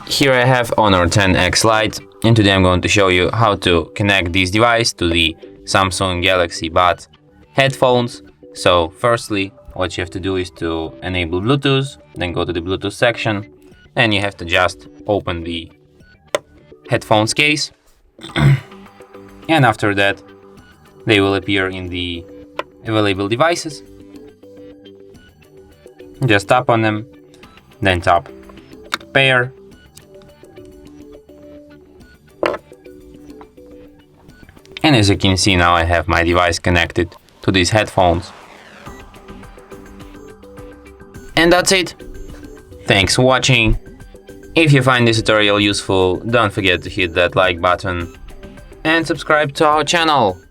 Here I have Honor 10X Lite, and today I'm going to show you how to connect this device to the Samsung Galaxy Buds headphones. So firstly, what you have to do is to enable Bluetooth, then go to the Bluetooth section, and you have to just open the headphones case. And after that, they will appear in the available devices. Just tap on them, then tap pair. And as you can see, now I have my device connected to these headphones. And that's it. Thanks for watching. If you find this tutorial useful, don't forget to hit that like button and subscribe to our channel.